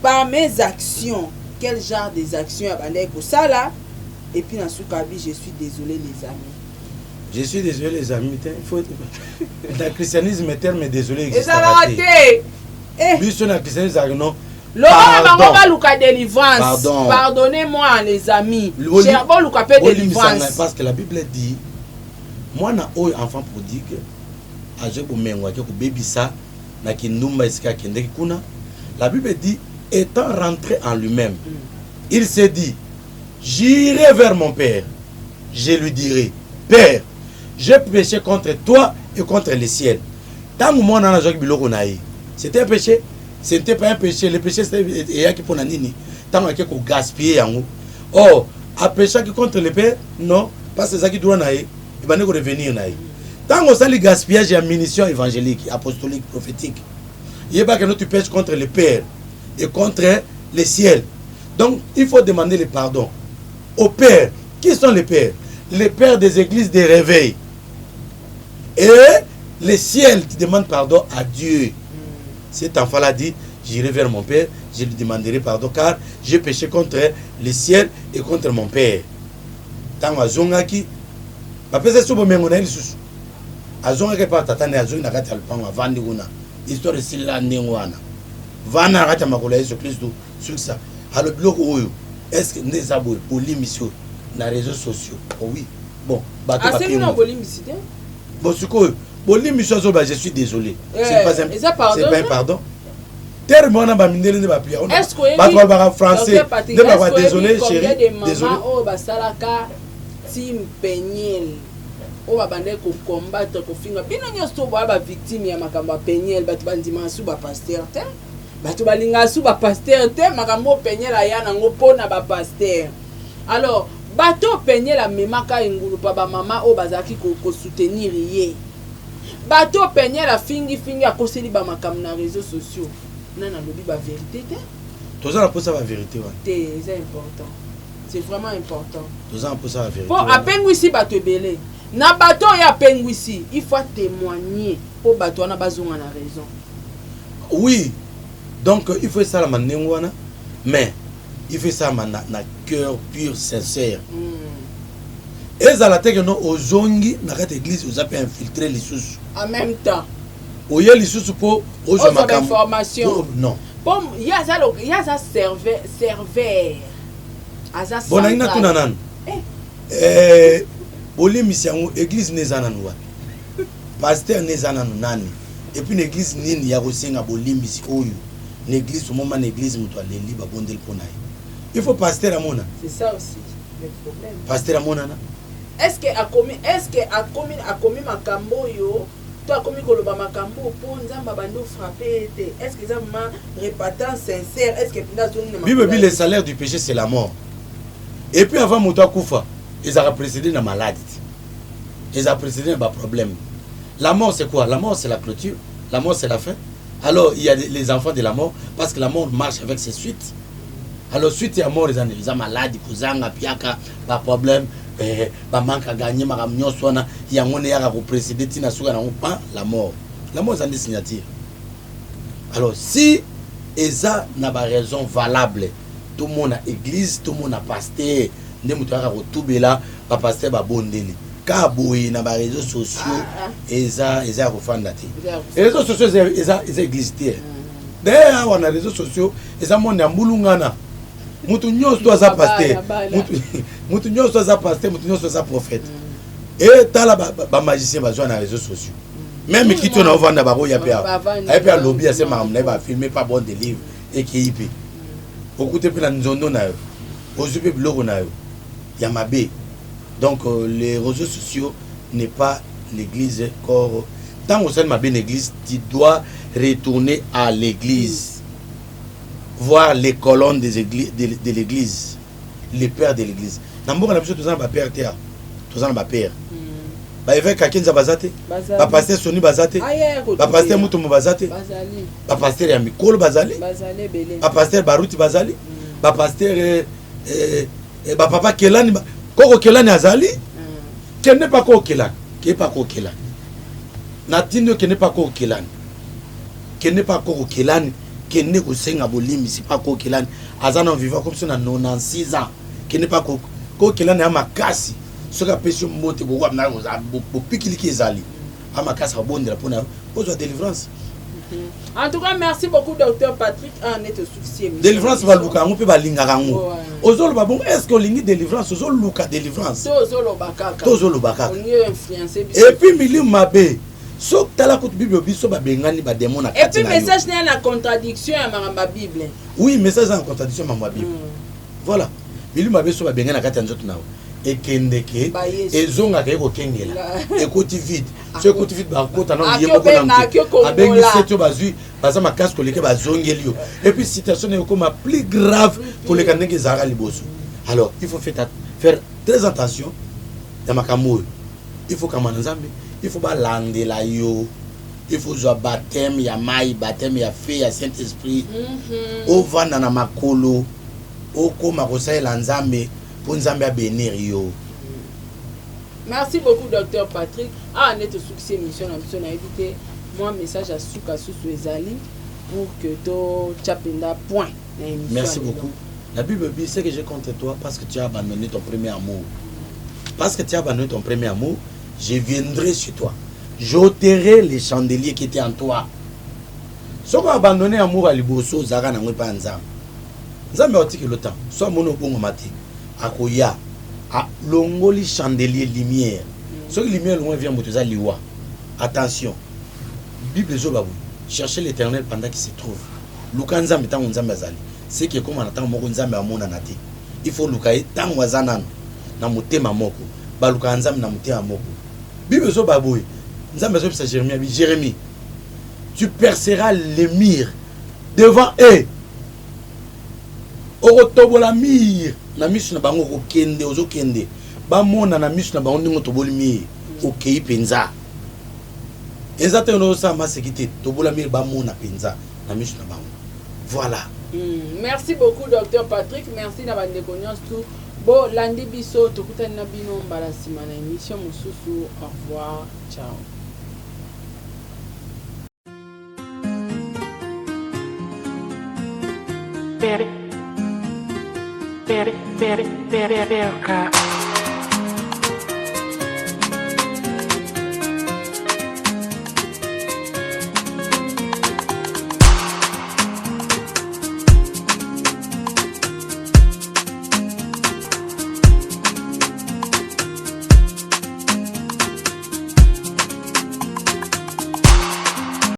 Speaker 2: Par mes actions. Quel genre des actions pour ça là? Et puis dans ce cas, je suis désolé les amis.
Speaker 1: Je suis désolé les amis. Il faut... Dans le christianisme, le terme est désolé.
Speaker 2: Et ça va rater.
Speaker 1: Lui, sur le christianisme, non.
Speaker 2: Pardon. Pardonnez-moi les amis.
Speaker 1: Parce que la Bible dit. Moi, na oyo enfant prodigue, la Bible dit, étant rentré en lui-même, il s'est dit, j'irai vers mon père, je lui dirai, Père, j'ai péché contre toi et contre le ciel. Tant que moi, c'était un péché, ce n'était pas un péché, le péché c'était pour nanini. Tant que gaspiller, Oh, à péché contre le père, non, parce que c'est ça qui doit naïe, il va nous revenir naïe. Tant qu'on sait le gaspillage et munitions évangéliques, apostoliques, prophétiques, il n'y a pas que nous tu pêches contre le père et contre le ciel. Donc, il faut demander le pardon aux pères. Qui sont les pères? Les pères des églises de réveil. Et le ciel qui demande pardon à Dieu. Cet enfant-là dit, j'irai vers mon père, je lui demanderai pardon car j'ai péché contre le ciel et contre mon père. Tant azongaki, papa c'est souvent mengo na lisusu. Azongaki pa tatane azongi na kati alpango avandi kuna. Histoire de sila ndengwana. Vana kati makolo Yesu Kristo sur ça. Alors bloc oyo, est-ce que nous avons poli mission dans les réseaux sociaux? Oh oui. Bon, bateau
Speaker 2: papier. Ah c'est non poli mission.
Speaker 1: Bon ce que poli mission je suis désolé. C'est pas un pardon. Tellement na ba mindele ne ba pia.
Speaker 2: Est-ce que
Speaker 1: bateau ba français ne ba désolé chérie. Désolé.
Speaker 2: Oh ba salaka tim penyel. O ba bande ko combattre ko finga. Bino nyosto ba victime ya makamba penyel ba bandima su ba pasteur te. Bato balinga su ba pasteur te makambo penyel aya nango pona ba pasteur. Alors bato penyel a memaka ngulu pa ba mama o bazaki ko soutenir ye. Bato penyel a fingi a koseli ba makam na réseaux sociaux. Nana lobi ba vérité te.
Speaker 1: Tous ça pour ça la vérité ouais.
Speaker 2: C'est important. C'est vraiment important.
Speaker 1: Tous ça pour ça la vérité.
Speaker 2: Pour apengu ici bato belé. Na bato ya apengu ici, il faut témoigner pour bato na bazonga na raison.
Speaker 1: Oui. Donc il faut ça la manengwana mais il faut ça na cœur pur sincère. Et ça la tête que non ozongi na cette église vous avez infiltré les sous.
Speaker 2: En même temps.
Speaker 1: Oye les sous pour aux
Speaker 2: information.
Speaker 1: Non.
Speaker 2: Bon, il y a ça serveur. Asa
Speaker 1: bon na tuna nan. Boli mission église nezana nwa. Pasteur nezana nani. Et puis l'église nini ya kosenga boli mission oyo. L'église au moment l'église muto aleli ba bondel ponaï. Il faut pasteur à mona.
Speaker 2: C'est ça aussi le problème.
Speaker 1: Pasteur à mona na.
Speaker 2: Est-ce que a commis makambo yo toi commis koloba makambo pour nzamba bando frapper est-ce que ça vraiment repentant sincère est-ce que pinda zone na
Speaker 1: Bible le salaire du péché c'est la mort. Et puis avant muto akufa ils ont précédé la maladie. Ils ont précédé un problème. La mort c'est quoi? La mort c'est la clôture, la mort c'est la fin. Alors il y a les enfants de la mort parce que la mort marche avec ses suites. Alors suite à mort ils ont maladie kuzanga piaka pas problème ba manque à gagner maram nyosona yango ne yaka ko précéder tina suka na pas la mort. La mort c'est une signature. Alors si eza n'a pas raison valable tout le monde a église tout le monde a pasteur ne muto yaka ko tubela ba pasteur ba bondeli ka boyi na ba réseaux sociaux eza ko fanda ti. Les réseaux sociaux eza église ti. D'ailleurs on a réseaux sociaux eza monde ambulungana. Mutu nyonso za pasteur. Mutu nyonso za pasteur, mutu nyonso za prophète. Et tala ba magicien ba na réseaux sociaux. Même qui tu na vendre ba ya pia. Ai pia lobby ya sema amna ba filmer pas bon des livres et qui ipi. Okuté pe na nzondo na yo. Ozupe bloko na yo. Ya mabe. Donc les réseaux sociaux n'est pas l'église corps. Tant au sein de ma bien église, tu dois retourner à l'église. Voir les colonnes des églises, de l'église, les pères de l'église. Namboka na biso tozana ba père terre, tozana ba père. Ba évêque Kakenza bazate, ba pasteur Soni bazate, ba pasteur Mutumu bazate, ba pasteur ya Mikolo bazali, ba pasteur Baruti bazali, ba pasteur ba papa Kelani, koko Kelani azali, qui n'est pas koko Kelani, qui est pas koko Kelani. Natino qui n'est pas koko Kelani, qui n'est pas koko Kelani. Qui n'est pas senga bolimi si pas ko kelani azana vivant comme ça na 96 ans qui n'est pas ko kelani ama kasi soka pesi mbote ko kwa na bo pikili ki ezali ama kasi ka bondela pona ozo délivrance.
Speaker 2: En tout cas merci beaucoup docteur Patrick en est souci
Speaker 1: délivrance va luka ngo pe ba linga kango ozo lo bon est-ce que lingi délivrance ozo luka délivrance tozo lo bakaka
Speaker 2: on est influencé
Speaker 1: et puis milieu mabe. So tala ko Bible biso ba bengani ba démon na
Speaker 2: kati na. Et puis message n'est la contradiction à ma Bible.
Speaker 1: Oui, message en contradiction à ma Bible. Voilà. Milieu mabe so ba bengani na kati nzoto nawo. Ekendeke ezonga ke ko kengela. Ekoti vide. So ekoti vide ba kota na yemo ko na mpe. Abengi seto bazui baza makasi ko leke ba zongelio. Et puis situation est comme plus grave pour les kanenge zara liboso. Alors, il faut faire très attention. Il faut il faut pas lander la yo. Il faut jouer baptême, il y a maï, baptême, il y a feu, il y a Saint-Esprit. Au vent dans makolo, au koma conseil l'anzambe pour nzambe à bénir yo.
Speaker 2: Merci beaucoup, Dr Patrick. Ah, on est au succès émission, on a évité moi message à Souka Soussou Ezali pour que tu chapenda point.
Speaker 1: Merci beaucoup. La Bible dit c'est que je compte toi parce que tu as abandonné ton premier amour. Parce que tu as abandonné ton premier amour, je viendrai sur toi. J'ôterai les chandeliers qui étaient en toi. Si on a abandonné l'amour à Liboso, Zara n'a pas ensemble. Nzambe otiki le temps. Soit mon obongo mati. Akoya. A longoli chandelier lumière. Ce lumière loin vient motoza liwa. Attention. Bible Zobabou. Cherchez l'Éternel pendant qu'il se trouve. Lukanza metan Nzambe azali. C'est que comme on attend moko Nzambe amona nati. Il faut lukaye tant wazanan na motema moko. Ba lukanza na motema moko. Bible Zobabou. Nzambe Zobisa Jérémie. Jérémie. Tu perceras les murs devant eux. Orotobola mir na misu na bango ko kende ozo kende. Ba mona na misu na bango ndingo toboli mir. Okei penza. Ezate no sa masekite tobola mir ba mona penza na misu na bango. Voilà.
Speaker 2: Merci beaucoup Dr Patrick, merci na bande connaissance tout. Bo landi biso tokutana na bino mbala sima na émission mususu. Au revoir. Ciao.
Speaker 6: Perca.